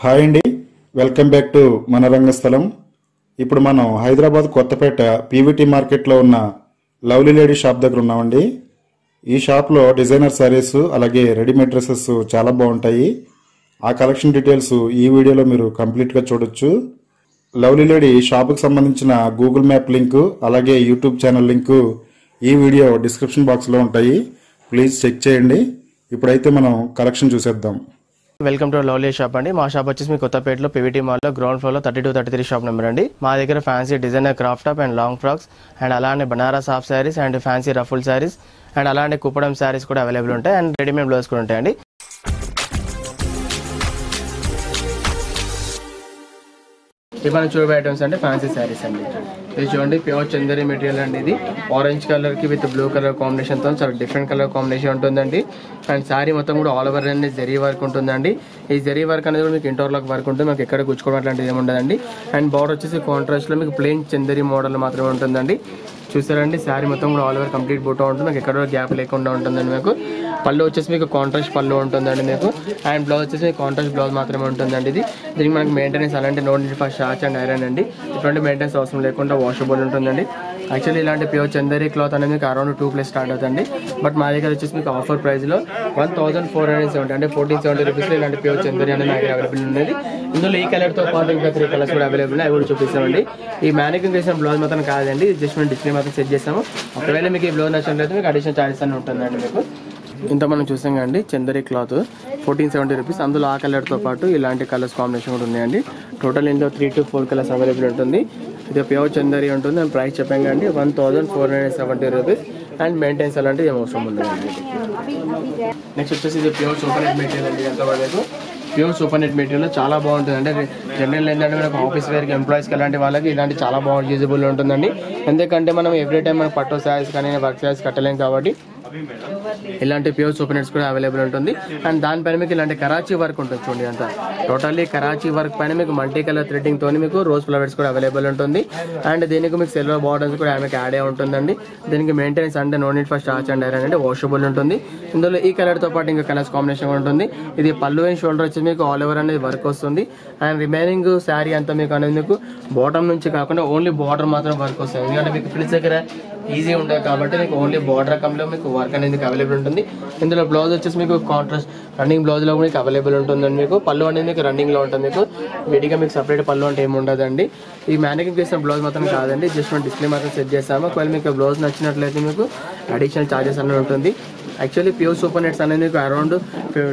Hi అండి, welcome back to మన రంగస్థలం. ఇప్పుడు మనం హైదరాబాద్ కొత్తపేట పీవీటీ మార్కెట్లో ఉన్న లవ్లీ లేడీ షాప్ దగ్గర ఉన్నామండి. ఈ షాప్లో డిజైనర్ శారీస్ అలాగే రెడీమేడ్ డ్రెస్సెస్ చాలా బాగుంటాయి. ఆ కలెక్షన్ డీటెయిల్స్ ఈ వీడియోలో మీరు కంప్లీట్గా చూడొచ్చు. లవ్లీ లేడీ షాప్కి సంబంధించిన గూగుల్ మ్యాప్ లింకు అలాగే యూట్యూబ్ ఛానల్ లింకు ఈ వీడియో డిస్క్రిప్షన్ బాక్స్లో ఉంటాయి. ప్లీజ్ చెక్ చేయండి. ఇప్పుడైతే మనం కలెక్షన్ చూసేద్దాం. వెల్కమ్ టు లవ్లీ షాప్ అండి. మా షాప్ వచ్చేసి మీ కొత్తపేటలో పీవీటీ మాల్లో గ్రౌండ్ ఫ్లోర్లో 32-33 షాప్ నెంబర్ అండి. మా దగ్గర fancy designer craft top and long frocks and అలానే Banaras half saris and fancy ruffle saris and అలానే కుప్పడం శారీస్ కూడా అవైలబుల్ ఉంటాయి అండ్ రెడీమేడ్ బ్లౌజ్ కూడా ఉంటాయండి. ఇవి మనం చూడబోయే ఐటమ్స్ అంటే ఫ్యాన్సీ శారీస్ అండి. ఇది చూడండి, ప్యూర్ చందరి మెటీరియల్ అండి. ఇది ఆరెంజ్ కలర్ కి విత్ బ్లూ కలర్ కాంబినేషన్ తో చాలా డిఫరెంట్ కలర్ కాంబినేషన్ ఉంటుందండి. అండ్ శారీ మొత్తం కూడా ఆల్ ఓవర్ అనేది జరీ వర్క్ ఉంటుందండి. ఈ జరీ వర్క్ అనేది కూడా మీకు ఇంటర్లాక్ వర్క్ ఉంటుంది, మీకు ఎక్కడ గుచ్చుకోవడం అట్లాంటిది ఏమి ఉండదండి. అండ్ బార్డర్ వచ్చేసి కాంట్రాస్ట్ లో మీకు ప్లెయిన్ చందరి మోడల్ మాత్రమే ఉంటుందండి. చూసారండి, శారీ మొత్తం కూడా ఆల్ ఓవర్ కంప్లీట్ బూటా ఉంటుంది, మీకు ఎక్కడ గ్యాప్ లేకుండా ఉంటుందండి. మీకు పళ్ళు వచ్చేసి మీకు కాంట్రాస్ట్ పళ్ళు ఉంటుందండి మీకు. అండ్ బ్లౌజ్ వచ్చేసి మీకు కాంట్రాస్ట్ బ్లౌజ్ మాత్రమే ఉంటుందండి. ఇది దీనికి మనకి మెయింటెనెన్స్ అలాంటి no need for starch and iron అండి. ఎటువంటి మెయింటెనెన్స్ అవసరం లేకుండా వాషబుల్ ఉంటుందండి. యాక్చువల్లీ ఇలాంటి ప్యూర్ చందరి క్లాత్ అనేది మీకు అరౌండ్ 2+ స్టార్ట్ అవుతుంది. బట్ మా దగ్గర వచ్చేసి మీకు ఆఫర్ ప్రైస్లో 1470 అంటే 1470 రూపీస్లో ఇలాంటి ప్యూర్ చందరి అనేది నాకు అవైలబుల్ ఉన్నది. ఇందులో ఈ కలర్తో పాటు ఇంకా 3 కలర్స్ కూడా అవైలబుల్ ఉన్నాయి, అవి కూడా చూపిస్తామండి. ఈ మ్యానికింగ్ చేసిన బ్లౌజ్ మాత్రం కాదండి, జస్ట్ మేము డిస్ప్లే మాత్రం సెట్ చేస్తాము. ఒకవేళ మీకు ఈ బ్లౌజ్ నచ్చినట్లయితే మీకు అడిషనల్ ఛార్జెస్ అని ఉంటుందండి. మీకు ఇంత మనం చూసాం కండి చందరి క్లాత్ 1470 రూపీస్. అందులో ఆ కలర్తో పాటు ఇలాంటి కలర్స్ కాంబినేషన్ కూడా ఉన్నాయండి. టోటల్ ఇందులో 3 to 4 కలర్స్ అవైలబుల్ ఉంటుంది. ఇది ప్యూర్ చందరి ఉంటుంది. అండ్ ప్రైస్ చెప్పాం కండి 1470 రూపీస్. అండ్ మెయింటెన్స్ అలాంటిది ఏం అవసరం ఉండదండి. నెక్స్ట్ వచ్చేసి ఇది ప్యూర్ సూపర్ నెట్ మెటీరియల్ అండి. ఎంతవరకు ప్యూర్ సూపర్ నెట్ మెటీరియల్ చాలా బాగుంటుంది. అంటే జనరల్ ఏంటంటే మనకు ఆఫీస్ వేర్కి ఎంప్లాయీస్కి అలాంటి వాళ్ళకి ఇలాంటి చాలా బాగా యూజబుల్ ఉంటుందండి. ఎందుకంటే మనం ఎవ్రీ టైం మనం పట్టు శారీస్ కానీ వర్క్ శారీస్ కట్టలేం కాబట్టి ఇలాంటి ప్యూర్ సూపర్ నెట్స్ కూడా అవైలబుల్ ఉంటుంది. అండ్ దానిపైన మీకు ఇలాంటి కరాచీ వర్క్ ఉంటుంది చూడండి. అంతా టోటల్లీ కరాచీ వర్క్ పైన మీకు మల్టీ కలర్ థ్రెడ్డింగ్ తోని మీకు రోజ్ ఫ్లవర్స్ కూడా అవైలబుల్ ఉంటుంది. అండ్ దీనికి మీకు సిల్వర్ బార్డర్స్ కూడా మీకు యాడ్ అయి ఉంటుందండి. దీనికి మెయింటెనెన్స్ అంటే no need for starch and iron అంటే వాషబుల్ ఉంటుంది. ఇందులో ఈ కలర్ తో పాటు ఇంకా కలర్స్ కాంబినేషన్ ఉంటుంది. ఇది పళ్ళు అండ్ షోల్డర్ వచ్చి మీకు ఆల్ ఓవర్ అనేది వర్క్ వస్తుంది. అండ్ రిమైనింగ్ శారీ అంతా మీకు అనేది మీకు బాటమ్ నుంచి కాకుండా ఓన్లీ బార్డర్ మాత్రం వర్క్ వస్తుంది. ఎందుకంటే మీకు ఫ్రిల్స్ దగ్గర ఈజీ ఉంటుంది కాబట్టి మీకు ఓన్లీ బార్డర్ రకంలో మీకు వర్క్ అనేది అవైలబుల్ ఉంటుంది. ఇందులో బ్లౌజ్ వచ్చేసి మీకు కాంట్రాస్ట్ రన్నింగ్ బ్లౌజ్ లో మీకు అవైలబుల్ ఉంటుందండి. మీకు పళ్ళు అనేది మీకు రన్నింగ్ లో ఉంటుంది. మీకు విడిగా మీకు సపరేట్ పళ్ళు అంటే ఏమి ఉండదండి. ఈ మ్యానికింగ్ చేసిన బ్లౌజ్ మాత్రం కాదండి, జస్ట్ మనం డిస్ప్లే మాత్రం సెట్ చేస్తాము. ఒకవేళ మీకు బ్లౌజ్ నచ్చినట్లయితే మీకు అడిషనల్ ఛార్జెస్ అనేది ఉంటుంది. యాక్చువల్లీ ప్యూర్ సూపర్ నెట్స్ అనేది మీకు అరౌండ్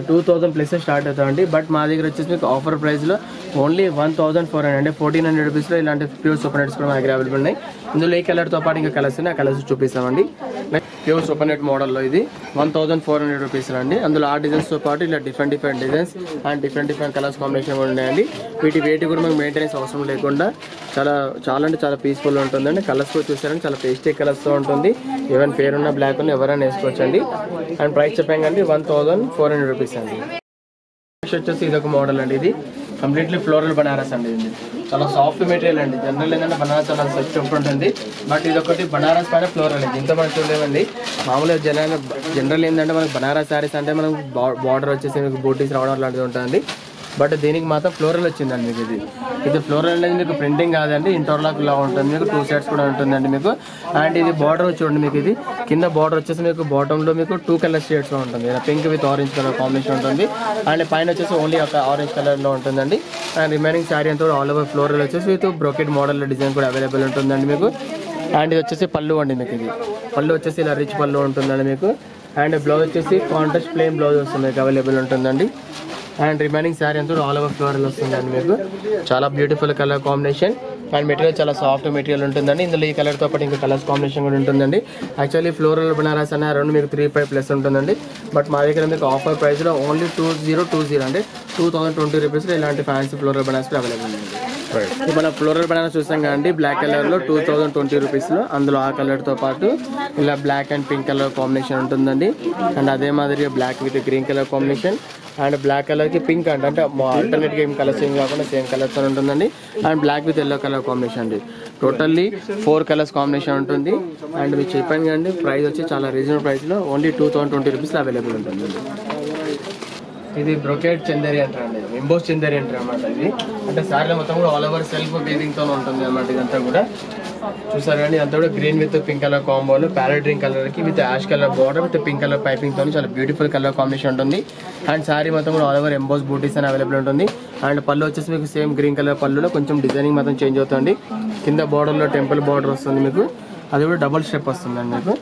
2000+ స్టార్ట్ అవుతాయండి. బట్ మా దగ్గర వచ్చేసి మీకు ఆఫర్ ప్రైస్లో ఓన్లీ 1400 అంటే 1400 రూపీస్లో ఇలాంటి ప్యూర్ సూపర్ నెట్స్ కూడా మా దగ్గర అవైలబుల్ ఉన్నాయి. ఇందులో ఈ కలర్తో పాటు ఇంకా కలర్స్ ఉన్నాయి, ఆ కలర్స్ చూపిస్తామండి. ప్యూర్ సూపర్ నెట్ మోడల్లో ఇది 1400 రూపీస్ అండి. అందులో ఆ డిజైన్స్తో పాటు ఇలా different designs and different colours combination కూడా ఉన్నాయండి. వీటి వెయిట్ కూడా మనకు మెయింటెనెన్స్ అవసరం లేకుండా చాలా అంటే చాలా పీస్ఫుల్ ఉంటుందండి. కలర్స్ కూడా చూసారండి, చాలా పేస్టీ కలర్స్తో ఉంటుంది. ఈవెన్ పేరున్న బ్లాక్ ఉన్న ఎవరైనా వేసుకోవచ్చండి. అండ్ ప్రైస్ చెప్పాం కండి 1400 రూపీస్ అండి. నెక్స్ట్ వచ్చేసి ఇది ఒక మోడల్ అండి. ఇది కంప్లీట్లీ ఫ్లోరల్ బనారస్ అండి. ఇది చాలా సాఫ్ట్ మెటీరియల్ అండి. జనరల్ ఏంటంటే బనారస్ చాలా సాఫ్ట్ ఉంటుంది, బట్ ఇది ఒకటి బనారస్ పైన ఫ్లోరల్ అండి. ఇంత మనం చూడలేమండి. మామూలుగా జనరల్ ఏంటంటే మనకి బనారస్ శారీస్ అంటే మనకు బార్డర్ వచ్చేసి మీకు బూటీస్ రావడం అలాంటిది ఉంటుందండి. బట్ దీనికి మాత్రం ఫ్లోరల్ వచ్చిందండి. మీకు ఇది ఫ్లోరల్ అనేది మీకు ప్రింటింగ్ కాదండి, ఇంటర్లాక్ లా ఉంటుంది. మీకు 2 సైడ్స్ కూడా ఉంటుందండి మీకు. అండ్ ఇది బార్డర్ చూడండి, మీకు ఇది కింద బార్డర్ వచ్చేసి మీకు బాటమ్ లో మీకు 2 కలర్ షేడ్స్ లో ఉంటుంది. Pink with orange colour combination ఉంటుంది. అండ్ పైన వచ్చేసి ఓన్లీ ఒక ఆరెంజ్ కలర్ లో ఉంటుందండి. అండ్ రిమైనింగ్ శారీ అంతా ఆల్ ఓవర్ ఫ్లోరల్ వచ్చేసి విత్ బ్రోకెట్ మోడల్ డిజైన్ కూడా అవైలబుల్ ఉంటుందండి మీకు. అండ్ ఇది వచ్చేసి పళ్ళు అండి. మీకు ఇది పళ్ళు వచ్చేసి ఇలా రిచ్ పళ్ళు ఉంటుందండి మీకు. అండ్ బ్లౌజ్ వచ్చేసి కాంట్రాస్ట్ ప్లెయిన్ బ్లౌజ్ వస్తుంది మీకు అవైలబుల్ ఉంటుందండి. అండ్ రిమైనింగ్ శారీ అంతా ఆల్ ఓవర్ ఫ్లోరల్ వస్తుందండి మీకు. చాలా beautiful colour combination and material చాలా సాఫ్ట్ మెటీరియల్ ఉంటుందండి. ఇందులో ఈ కలర్తో పాటు ఇంకా కలర్స్ కాంబినేషన్ కూడా ఉంటుందండి. యాక్చువల్లీ ఫ్లోరల్ బనారస్ అనే అరౌండ్ మీకు 35+ ఉంటుందండి. బట్ మా దగ్గర మీకు ఆఫర్ ప్రైస్లో ఓన్లీ 2020 అంటే 2020 రూపీస్లో ఇలాంటి ఫ్యాన్సీ ఫ్లోరల్ బనారస్ అవైలబుల్ ఉంది. మన ఫ్లోరల్ బనారస్ చూసాం కదండి, బ్లాక్ కలర్లో 2020 రూపీస్లో. అందులో ఆ కలర్తో పాటు ఇలా black and pink colour combination ఉంటుందండి. అండ్ అదే మాదిరిగా black with green colour combination and black కలర్కి పింక్ అంటే ఆల్టర్నేట్గా ఏం కలర్స్ ఏం కాకుండా సేమ్ కలర్తో ఉంటుందండి. And black with yellow colour combination అండి. టోటల్లీ 4 కలర్స్ కాంబినేషన్ ఉంటుంది. అండ్ మీరు చెప్పాను కదండి, ప్రైస్ వచ్చి చాలా రీజనబుల్ ప్రైస్లో ఓన్లీ 2020 రూపీస్లో అవైలబుల్ ఉంటుందండి. ఇది బ్రొకేట్ చందేరి అంటారండి, ఎంబోస్ చందేరి అంటారు అనమాట. ఇది అంటే శారీలో మొత్తం కూడా ఆల్ ఓవర్ సెల్ఫ్ వీవింగ్ తో ఉంటుంది అనమాట. ఇదంతా కూడా చూసారు అండి, ఇదంతా కూడా గ్రీన్ విత్ పింక్ కలర్ కాంబోలో ప్యారెట్ గ్రీన్ కలర్ కి with ash colour border with pink colour piping తో చాలా బ్యూటిఫుల్ కలర్ కాంబినేషన్ ఉంటుంది. అండ్ శారీ మొత్తం కూడా ఆల్ ఓవర్ ఎంబోస్ బూటీస్ అని అవైలబుల్ ఉంటుంది. అండ్ పళ్ళు వచ్చేసి మీకు సేమ్ గ్రీన్ కలర్ పళ్ళులో కొంచెం డిజైనింగ్ మాత్రం చేంజ్ అవుతుంది. కింద బార్డర్ లో టెంపుల్ బార్డర్ వస్తుంది మీకు, అది కూడా డబుల్ స్టెప్ వస్తుందండి మీకు.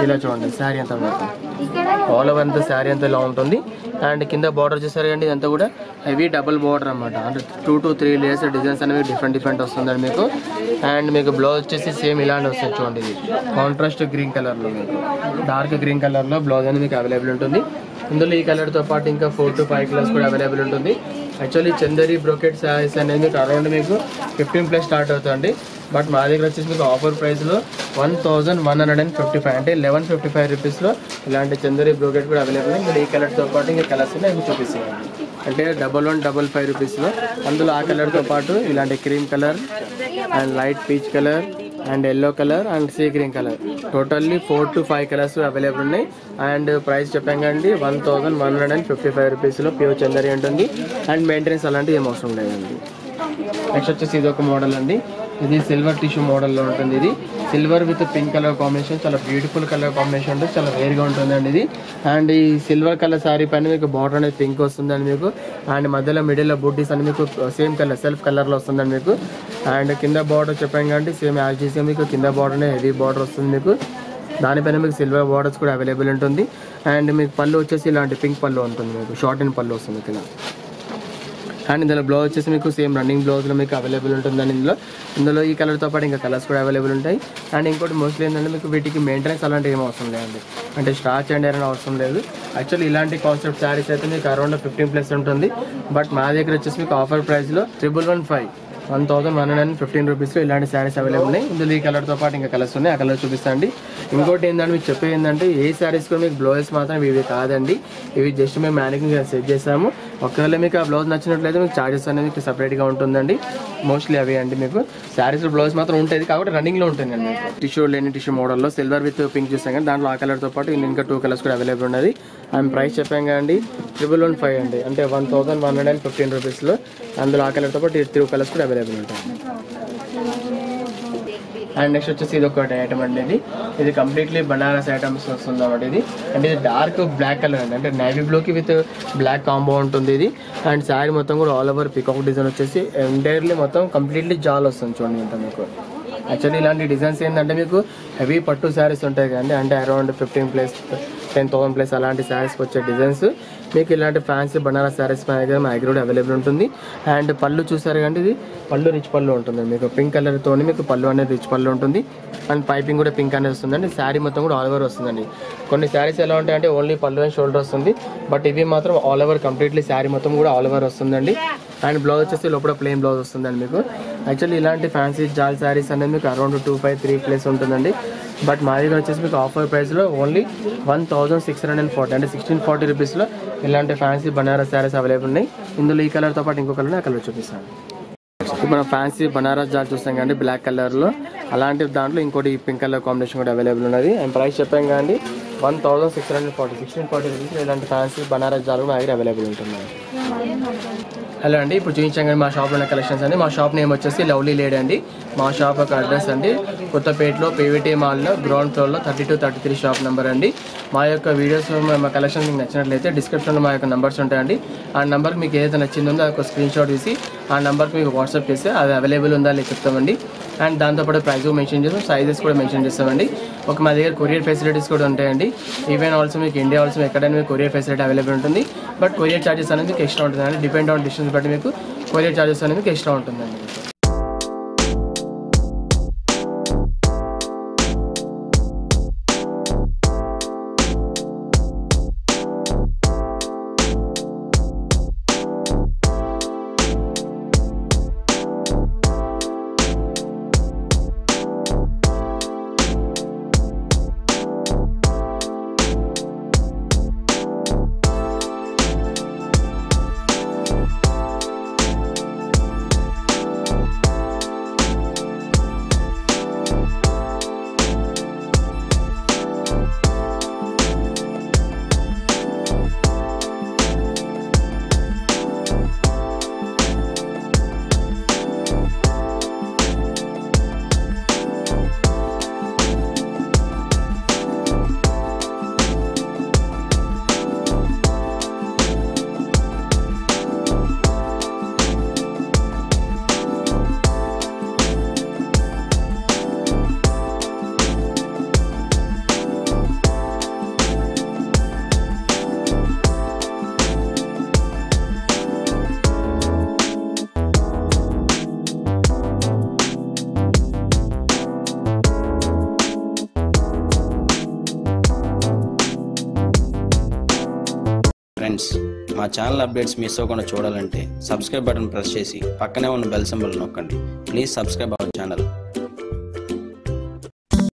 ఇలా చూడండి శారీ అంతా ఆల్ ఓవర్ అంతా శారీ అంతా ఇలా ఉంటుంది. అండ్ కింద బార్డర్ చూసారు అండి, ఇదంతా కూడా హెవీ డబుల్ బార్డర్ అనమాట. అంటే 2 to 3 లేయర్స్ డిజైన్స్ అనేవి డిఫరెంట్ వస్తుందండి మీకు. అండ్ మీకు బ్లౌజ్ వచ్చేసి సేమ్ ఇలాంటి వస్తుంది చూడండి. ఇది కాంట్రాస్ట్ గ్రీన్ కలర్ లో మీకు డార్క్ గ్రీన్ కలర్ లో బ్లౌజ్ అనేది మీకు అవైలబుల్ ఉంటుంది. ఇందులో ఈ కలర్ తో పాటు ఇంకా 4 to 5 కలర్స్ కూడా అవైలబుల్ ఉంటుంది. యాక్చువల్లీ చందేరి బ్రోకెట్ శారీస్ అనేది మీకు అరౌండ్ మీకు 15+ స్టార్ట్ అవుతుంది. బట్ మా దగ్గర వచ్చేసి మీకు ఆఫర్ ప్రైస్లో 1155 అంటే 1155 రూపీస్లో ఇలాంటి చందేరి బ్రోకెట్ కూడా అవైలబుల్. ఇంకా ఈ కలర్తో పాటు ఇంకా కలర్స్ మీకు చూపిస్తాను. అంటే 1155 రూపీస్లో అందులో ఆ కలర్తో పాటు ఇలాంటి cream colour and light peach colour and yellow colour and sea green colour totally 4 to 5 colours available ఉన్నాయి. అండ్ ప్రైస్ చెప్పాం కండి 1155 రూపీస్లో ప్యూర్ చందేరి ఉంటుంది. అండ్ మెయింటెనెన్స్ అలాంటివి ఏం అవసరం లేదండి. నెక్స్ట్ వచ్చేసి ఇది ఒక మోడల్ అండి, ఇది సిల్వర్ టిష్యూ మోడల్లో ఉంటుంది. ఇది silver with pink colour combination, చాలా బ్యూటిఫుల్ కలర్ కాంబినేషన్ ఉంటుంది, చాలా రేర్గా ఉంటుందండి ఇది. అండ్ ఈ సిల్వర్ కలర్ శారీ పైన మీకు బార్డర్ అనేది పింక్ వస్తుందండి మీకు. అండ్ మధ్యలో మిడిల్లో బూటీస్ అని మీకు సేమ్ కలర్ సెల్ఫ్ కలర్లో వస్తుందండి మీకు. అండ్ కింద బార్డర్ చెప్పాం కాబట్టి సేమ్ యాజ్ చేసి మీకు కింద బార్డర్ హెవీ బార్డర్ వస్తుంది మీకు. దానిపైన మీకు సిల్వర్ బార్డర్స్ కూడా అవైలబుల్ ఉంటుంది. అండ్ మీకు పళ్ళు వచ్చేసి ఇలాంటి పింక్ పళ్ళు ఉంటుంది మీకు, షార్ట్ అండ్ పళ్ళు వస్తుంది కింద. అండ్ ఇందులో బ్లౌజ్ వచ్చేసి మీకు సేమ్ రన్నింగ్ బ్లౌజ్లో మీకు అవైలబుల్ ఉంటుందండి. ఇందులో ఈ కలర్తో పాటు ఇంకా కలర్స్ కూడా అవైలబుల్ ఉంటాయి. అండ్ ఇంకోటి మోస్ట్లీ ఏంటంటే మీకు వీటికి మెయింటెనెన్స్ అలాంటి ఏం అవసరం లేదండి, అంటే స్టార్చ్ అండ్ ఐరన్ అవసరం లేదు. యాక్చువల్లీ ఇలాంటి కాన్సెప్ట్ శారీస్ అయితే మీకు అరౌండ్ 15+ ఉంటుంది. బట్ మా దగ్గర వచ్చేసి మీకు ఆఫర్ ప్రైస్లో 1115 రూపీస్లో ఇలాంటి శారీస్ అవైలబుల్ ఉన్నాయి. ఇందులో ఈ కలర్తో పాటు ఇంకా కలర్స్ ఉన్నాయి, ఆ కలర్ చూపిస్తాండి. ఇంకోటి ఏంటంటే మీకు చెప్పేది ఏంటంటే ఏ శారీస్ కూడా మీకు బ్లౌజెస్ మాత్రం ఇవి కాదండి, ఇవి జస్ట్ మేము మ్యానుఫ్యాక్చరింగ్ సెట్ చేసాము. ఒకవేళ మీకు ఆ బ్లౌజ్ నచ్చినట్లయితే మీకు చార్జెస్ అనేది మీకు సపరేట్గా ఉంటుందండి. మోస్ట్లీ అవి అండి మీకు శారీస్ బ్లౌజ్ మాత్రం ఉంటుంది కాబట్టి రన్నింగ్లో ఉంటుందండి. టిష్యూ లేని టిష్యూ మోడల్లో సిల్వర్ విత్ పింక్ చూసాం కానీ దాంట్లో ఆ కలర్తో పాటు ఇంకా 2 కలర్స్ కూడా అవైలబుల్ ఉన్నది. అండ్ ప్రైస్ చెప్పాం కదండి 1115 అండి, అంటే 1115 రూపీస్లో. అందులో ఆ కలర్తో పాటు 3 కలర్స్ కూడా అవైలబుల్ ఉంటాయి. అండ్ నెక్స్ట్ వచ్చేసి ఇది ఒక ఐటమ్ అండి, ఇది కంప్లీట్లీ బనారస్ ఐటమ్స్ వస్తుంది అన్నమాట. ఇది అంటే ఇది డార్క్ బ్లాక్ కలర్ అండి, అంటే నేవీ బ్లూకి విత్ బ్లాక్ కాంబో ఉంటుంది ఇది. అండ్ శారీ మొత్తం కూడా ఆల్ ఓవర్ పికాక్ డిజైన్ వచ్చేసి ఎంటైర్లీ మొత్తం కంప్లీట్లీ జాల్ వస్తుంది చూడండి ఇంత మీకు. యాక్చువల్లీ ఇలాంటి డిజైన్స్ ఏంటంటే మీకు హెవీ పట్టు శారీస్ ఉంటాయి కదండి, అంటే అరౌండ్ 15+ 10,000+ అలాంటి శారీస్కి వచ్చే డిజైన్స్ మీకు ఇలాంటి ఫ్యాన్సీ బనారస్ శారీస్ మా దగ్గర కూడా అవైలబుల్ ఉంటుంది. అండ్ పళ్ళు చూసారు కండి, ఇది పళ్ళు రిచ్ పళ్ళు ఉంటుంది మీకు, పింక్ కలర్తో మీకు పళ్ళు అనేది రిచ్ పళ్ళు ఉంటుంది. అండ్ పైపింగ్ కూడా పింక్ అనేది వస్తుందండి. శారీ మొత్తం కూడా ఆల్ ఓవర్ వస్తుందండి. కొన్ని శారీస్ ఎలా ఉంటాయంటే ఓన్లీ పళ్ళు అండ్ షోల్డర్ వస్తుంది, బట్ ఇవి మాత్రం ఆల్ ఓవర్ కంప్లీట్లీ శారీ మొత్తం కూడా ఆల్ ఓవర్ వస్తుందండి. అండ్ బ్లౌజ్ వచ్చేసి లోపల ప్లెయిన్ బ్లౌజ్ వస్తుందండి మీకు. యాక్చువల్లీ ఇలాంటి ఫ్యాన్సీ జాల్ శారీస్ అనేది మీకు అరౌండ్ 253+ ఉంటుందండి. బట్ మా దగ్గర వచ్చేసి మీకు ఆఫర్ ప్రైస్లో ఓన్లీ 1640 అంటే 1640 రూపీస్లో ఇలాంటి ఫ్యాన్సీ బనారస్ శారీస్ అవైలబుల్ ఉన్నాయి. ఇందులో ఈ కలర్తో పాటు ఇంకో కలర్ ఆ కలర్ చూపిస్తాను. ఇప్పుడు మనం ఫ్యాన్సీ బనారస్ జాల్ చూస్తాం కానీ బ్లాక్ కలర్లో, అలాంటి దాంట్లో ఇంకోటి పింక్ కలర్ కాంబినేషన్ కూడా అవైలబుల్ ఉన్నది. అండ్ ప్రైస్ చెప్పాం కానీ 1640 రూపీస్ ఇలాంటి ఫ్యాన్సీ బనారస్ జాల్ మా దగ్గర అవైలబుల్ ఉంటుంది. హలో అండి, ఇప్పుడు చూపించాం కానీ మా షాప్లో ఉన్న కలెక్షన్స్ అండి. మా షాప్ నేమ్ వచ్చేసి లవ్లీ లేడీ అండి. మా షాప్ యొక్క అడ్రస్ అండి కొత్తపేటలో పీవీటీ మాల్లో గ్రౌండ్ ఫ్లోర్లో 32-33 షాప్ నెంబర్ అండి. మా యొక్క వీడియోస్ మా కలెక్షన్ మీకు నచ్చినట్లయితే డిస్క్రిప్షన్లో మా యొక్క నెంబర్స్ ఉంటాయండి. ఆ నెంబర్కి మీకు ఏదైతే నచ్చిందో ఒక స్క్రీన్ షాట్ తీసి ఆ నెంబర్కి మీకు వాట్సాప్ చేస్తే అది అవైలబుల్ ఉందా లేదా చెప్తామండి. అండ్ దాంతోపాటు ప్రైస్ మెన్షన్ చేస్తాం, సైజెస్ కూడా మెన్షన్ చేస్తామండి. ఒక మా దగ్గర కొరియర్ ఫెసిలిటీస్ కూడా ఉంటాయండి. ఈవెన్ ఆల్సో మీకు ఇండియా ఆల్సో ఎక్కడైనా మీకు కొరియర్ ఫెసిలిటీ అవైలబుల్ ఉంటుంది. బట్ కొరియర్ ఛార్జెస్ అనేది మీకు ఎక్స్ట్రా ఉంటుందండి, డిపెండ్ ఆన్ డిస్టెన్స్ బట్టి మీకు కొరియర్ ఛార్జెస్ అనేది మీకు ఎక్స్ట్రా ఉంటుందండి. ఫ్రెండ్స్, మా ఛానల్ అప్డేట్స్ మిస్ అవ్వకుండా చూడాలంటే సబ్స్క్రైబ్ బటన్ ప్రెస్ చేసి పక్కనే ఉన్న బెల్ సింబల్ నొక్కండి. Please subscribe our channel.